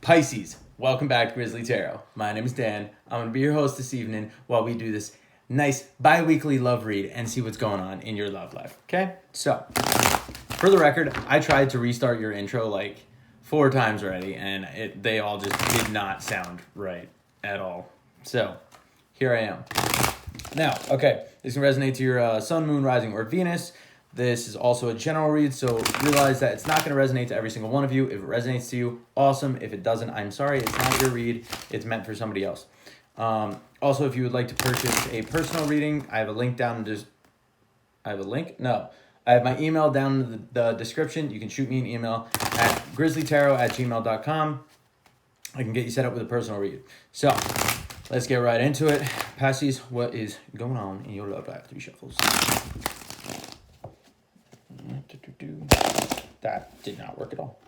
Pisces, welcome back to Grizzly Tarot. My name is Dan. I'm going to be your host this evening while we do this nice bi-weekly love read and see what's going on in your love life, okay? So, for the record, I tried to restart your intro like 4 times already, and they all just did not sound right at all. So, here I am. Now, okay, this can resonate to your sun, moon, rising, or Venus. This is also a general read, so realize that it's not going to resonate to every single one of you. If it resonates to you, awesome. If it doesn't, I'm sorry. It's not your read. It's meant for somebody else. Also, if you would like to purchase a personal reading, I have a link down in I have a link? No. I have my email down in the description. You can shoot me an email at grizzlytarot@gmail.com. I can get you set up with a personal read. So, let's get right into it. Pisces, what is going on in your love life? 3 shuffles. That did not work at all.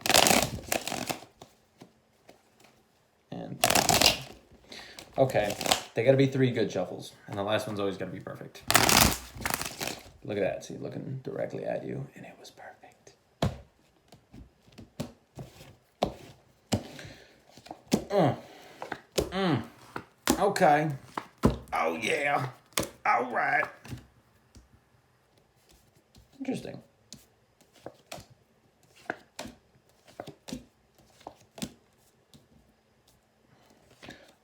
And okay, they got to be 3 good shuffles, and the last one's always got to be perfect. Look at that. See, looking directly at you, and it was perfect. Okay. Oh yeah. All right. Interesting.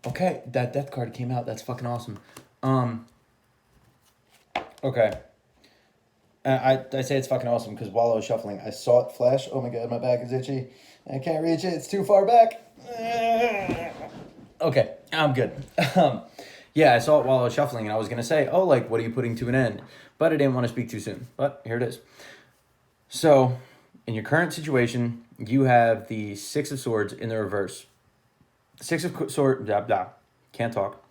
Okay, that death card came out. That's fucking awesome. Okay. I say it's fucking awesome because while I was shuffling, I saw it flash. Oh my god, my back is itchy. I can't reach it. It's too far back. Okay, I'm good. Yeah, I saw it while I was shuffling, and I was going to say, oh, like, what are you putting to an end? But I didn't want to speak too soon. But here it is. So, in your current situation, you have the 6 of Swords in the reverse. 6 of Swords, blah, blah, can't talk.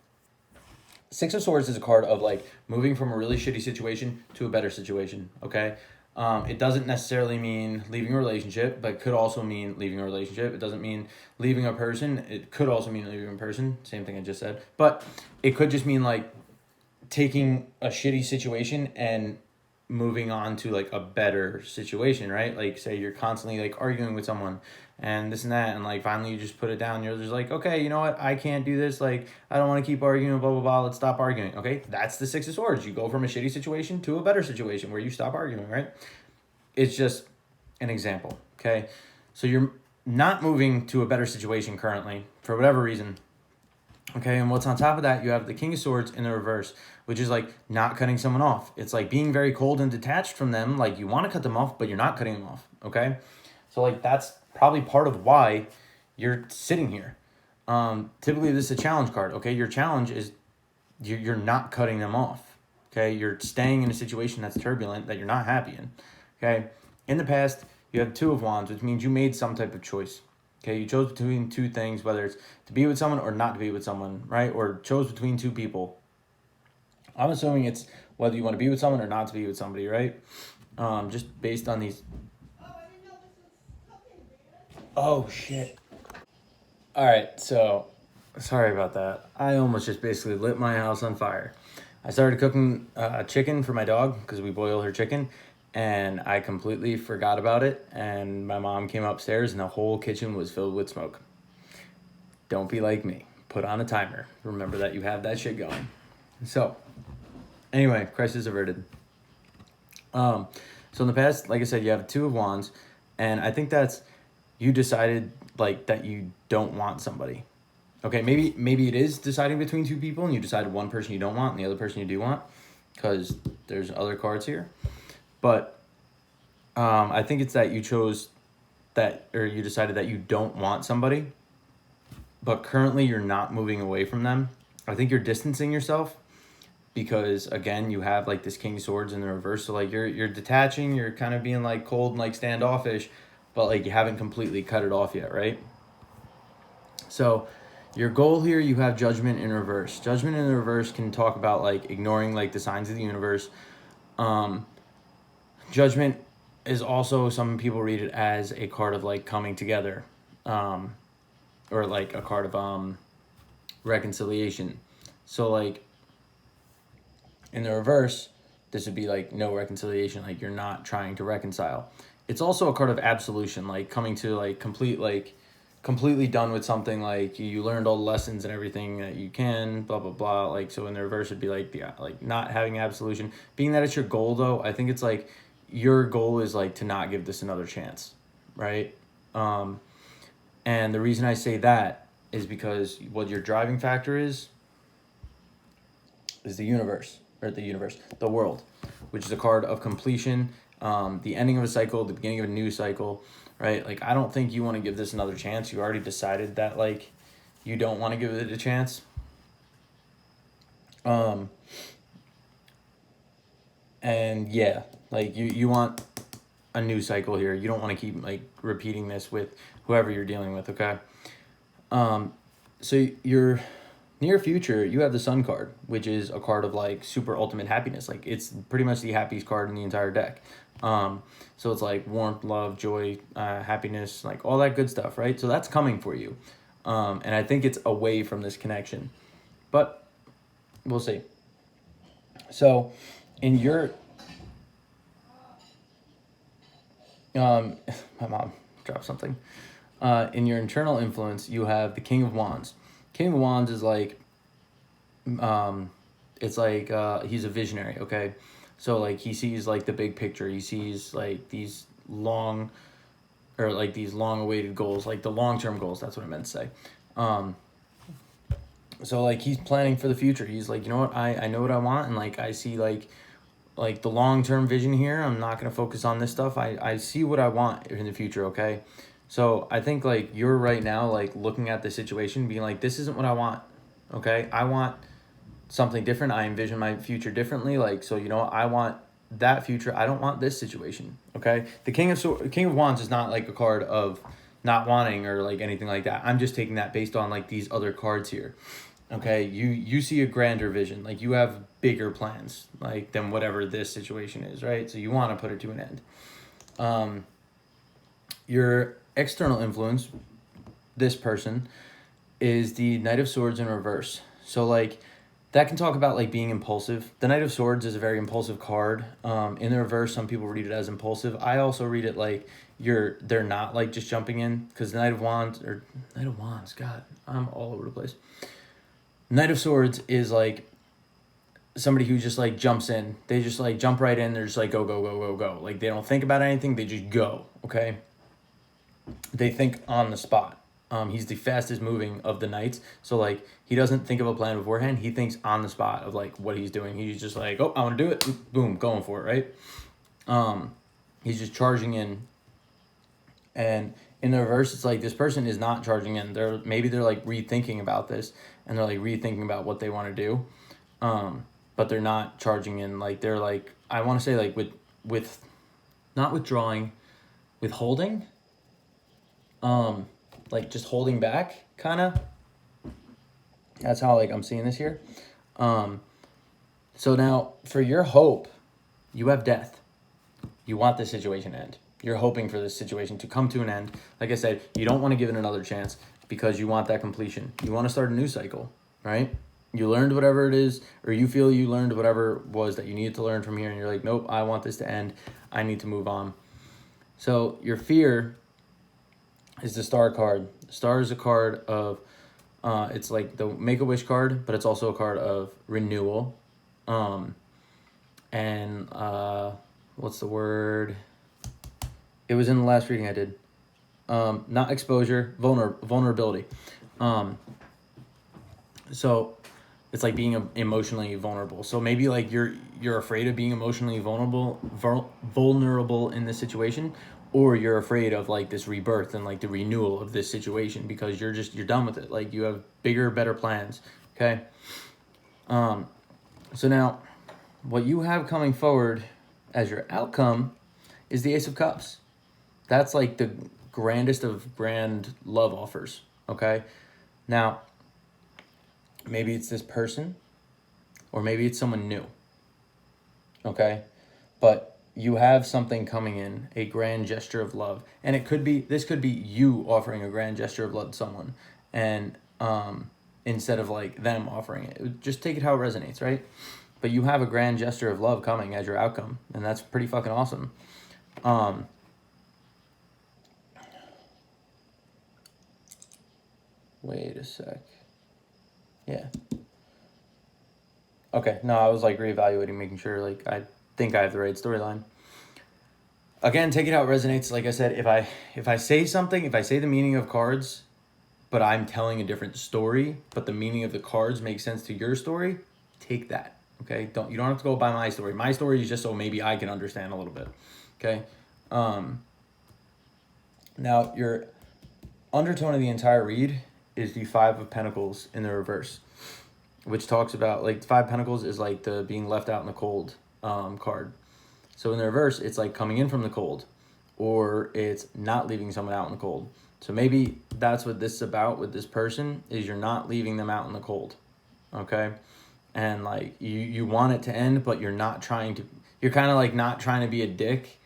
6 of Swords is a card of, like, moving from a really shitty situation to a better situation, okay? It doesn't necessarily mean leaving a relationship, but it could also mean leaving a relationship. It doesn't mean leaving a person. It could also mean leaving a person. Same thing I just said. But it could just mean, like, taking a shitty situation and moving on to, like, a better situation, right? Like, say you're constantly, like, arguing with someone and this and that, and, like, finally you just put it down. You're just like, okay, you know what? I can't do this. Like, I don't want to keep arguing, blah, blah, blah. Let's stop arguing, okay? That's the 6 of Swords. You go from a shitty situation to a better situation where you stop arguing, right? It's just an example, okay? So you're not moving to a better situation currently for whatever reason, okay? And what's on top of that, you have the King of Swords in the reverse, which is like not cutting someone off. It's like being very cold and detached from them. Like you want to cut them off, but you're not cutting them off, okay? So like that's probably part of why you're sitting here. Typically this is a challenge card, okay? Your challenge is you're not cutting them off, okay? You're staying in a situation that's turbulent, that you're not happy in, okay? In the past, you have 2 of Wands, which means you made some type of choice. Okay, you chose between 2 things, whether it's to be with someone or not to be with someone, right? Or chose between 2 people. I'm assuming it's whether you want to be with someone or not to be with somebody, right? Just based on these. Oh, shit. All right, so sorry about that. I almost just basically lit my house on fire. I started cooking chicken for my dog because we boil her chicken, and I completely forgot about it, and my mom came upstairs, and the whole kitchen was filled with smoke. Don't be like me. Put on a timer. Remember that you have that shit going. So, anyway, crisis averted. So in the past, like I said, you have 2 of Wands, and I think that's you decided like that you don't want somebody. Okay, maybe it is deciding between 2 people, and you decided one person you don't want and the other person you do want, because there's other cards here. But I think it's that you chose that, or you decided that you don't want somebody, but currently you're not moving away from them. I think you're distancing yourself because, again, you have like this King of Swords in the reverse. So like you're detaching, you're kind of being like cold and like standoffish, but like you haven't completely cut it off yet, right? So your goal here, you have Judgment in reverse. Judgment in the reverse can talk about like ignoring like the signs of the universe. Judgment is also, some people read it as a card of like coming together, or like a card of reconciliation. So like in the reverse, this would be like no reconciliation, like you're not trying to reconcile. It's also a card of absolution, like coming to like complete like completely done with something, like you learned all the lessons and everything that you can, blah blah blah. Like, so in the reverse it'd be like the like not having absolution. Being that it's your goal though, I think it's like your goal is like to not give this another chance, right? And the reason I say that is because what your driving factor is the universe, or the world, which is a card of completion, the ending of a cycle, the beginning of a new cycle, right? Like, I don't think you want to give this another chance. You already decided that, like, you don't want to give it a chance. And yeah, like, you want a new cycle here. You don't want to keep, like, repeating this with whoever you're dealing with, okay? So your near future, you have the Sun card, which is a card of like super ultimate happiness. Like, it's pretty much the happiest card in the entire deck. So it's like warmth, love, joy, happiness, like all that good stuff, right? So that's coming for you. And I think it's away from this connection, but we'll see. So in your, my mom dropped something. In your internal influence, you have the King of Wands. King of Wands is like, it's like he's a visionary, okay? So like he sees like the big picture. He sees like these long awaited goals, like the long-term goals. That's what I meant to say. So like he's planning for the future. He's like, you know what, I know what I want, and like I see like the long-term vision here. I'm not going to focus on this stuff. I see what I want in the future, okay? So I think like you're right now like looking at the situation being like, this isn't what I want, okay? I want something different. I envision my future differently. Like, so, you know, I want that future. I don't want this situation, okay? The King of Wands is not like a card of not wanting or like anything like that. I'm just taking that based on like these other cards here. Okay, you see a grander vision, like you have bigger plans, like than whatever this situation is, right? So you want to put it to an end. Your external influence, this person, is the Knight of Swords in reverse. So like that can talk about like being impulsive. The Knight of Swords is a very impulsive card. In the reverse, some people read it as impulsive. I also read it like they're not like just jumping in, because the Knight of Wands, God, I'm all over the place. Knight of Swords is like somebody who just like jumps in. They just like jump right in. They're just like go, go, go, go, go. Like they don't think about anything. They just go, okay? They think on the spot. He's the fastest moving of the knights. So like he doesn't think of a plan beforehand. He thinks on the spot of like what he's doing. He's just like, oh, I want to do it. Boom, going for it, right? He's just charging in. And in the reverse, it's like this person is not charging in. They're like rethinking about this, and they're like rethinking about what they want to do. But they're not charging in. Like they're like, I want to say like with not withdrawing, withholding. Like just holding back, kind of. That's how like I'm seeing this here. So now for your hope, you have death. You want this situation to end. You're hoping for this situation to come to an end. Like I said, you don't want to give it another chance because you want that completion. You want to start a new cycle, right? You learned whatever it is, or you feel you learned whatever it was that you needed to learn from here, and you're like, nope, I want this to end. I need to move on. So your fear is the Star card. Star is a card of, it's like the Make-A-Wish card, but it's also a card of renewal. And what's the word? It was in the last reading I did. Not exposure, vulnerability. So it's like being emotionally vulnerable. So maybe like you're afraid of being emotionally vulnerable in this situation, or you're afraid of like this rebirth and like the renewal of this situation because you're done with it. Like you have bigger, better plans. Okay. So now what you have coming forward as your outcome is the Ace of Cups. That's like the grandest of grand love offers, okay? Now, maybe it's this person, or maybe it's someone new, okay? But you have something coming in, a grand gesture of love. And this could be you offering a grand gesture of love to someone, and instead of like them offering it. Just take it how it resonates, right? But you have a grand gesture of love coming as your outcome, and that's pretty fucking awesome. Wait a sec. Yeah. Okay, no, I was like reevaluating, making sure like I think I have the right storyline. Again, take it how it resonates. Like I said, if I say something, if I say the meaning of cards, but I'm telling a different story, but the meaning of the cards makes sense to your story, take that. Okay? You don't have to go by my story. My story is just so maybe I can understand a little bit. Okay? Now your undertone of the entire read is the Five of Pentacles in the reverse, which talks about like Five of Pentacles is like the being left out in the cold card. So in the reverse, it's like coming in from the cold, or it's not leaving someone out in the cold. So maybe that's what this is about with this person, is you're not leaving them out in the cold. Okay? And like you want it to end, but you're not trying to, you're kind of like not trying to be a dick.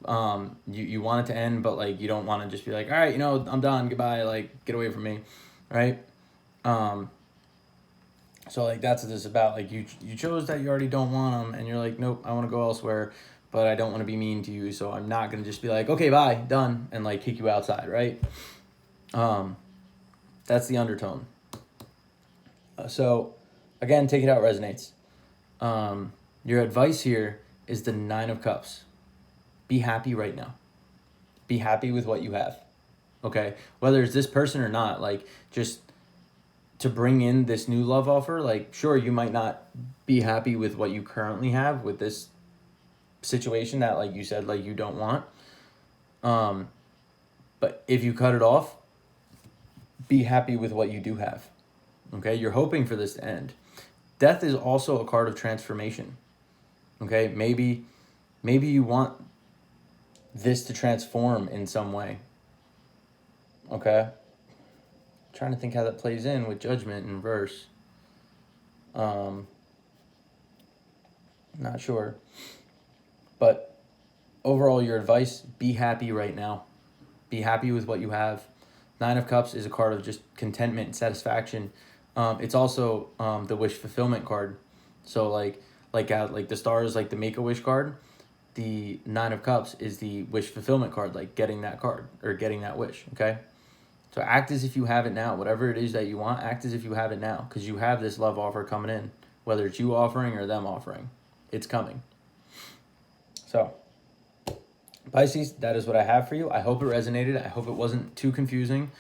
You want it to end, but like you don't want to just be like, all right, I'm done, goodbye, like get away from me. Right? So like that's what this is about. Like you chose that you already don't want them, and you're like, nope, I want to go elsewhere, but I don't want to be mean to you, so I'm not gonna just be like, okay, bye, done, and like kick you outside, right? That's the undertone. So again, take it how it resonates. Your advice here is the Nine of Cups. Be happy right now. Be happy with what you have. Okay, whether it's this person or not, like just to bring in this new love offer, like sure, you might not be happy with what you currently have with this situation that like you said like you don't want, but if you cut it off, be happy with what you do have. Okay, you're hoping for this to end. Death is also a card of transformation. Okay, maybe you want this to transform in some way. Okay, trying to think how that plays in with Judgment in verse. Not sure. But overall, your advice, be happy right now. Be happy with what you have. Nine of Cups is a card of just contentment and satisfaction. It's also the wish fulfillment card. So like the Star is like the Make-A-Wish card. The Nine of Cups is the wish fulfillment card, like getting that card or getting that wish, okay? So act as if you have it now. Whatever it is that you want, act as if you have it now, because you have this love offer coming in. Whether it's you offering or them offering, it's coming. So, Pisces, that is what I have for you. I hope it resonated. I hope it wasn't too confusing.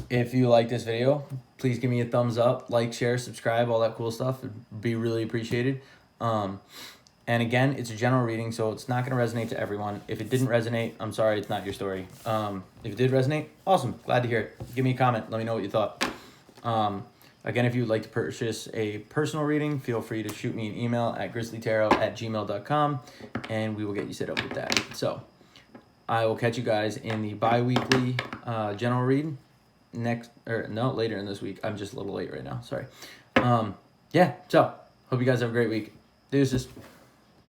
If you like this video, please give me a thumbs up, like, share, subscribe, all that cool stuff. It'd be really appreciated. And again, it's a general reading, so it's not going to resonate to everyone. If it didn't resonate, I'm sorry, it's not your story. If it did resonate, awesome. Glad to hear it. Give me a comment. Let me know what you thought. Again, if you'd like to purchase a personal reading, feel free to shoot me an email at grizzlytarot@gmail.com, and we will get you set up with that. So I will catch you guys in the bi-weekly general read later in this week. I'm just a little late right now. Sorry. Yeah, so hope you guys have a great week. Deuces.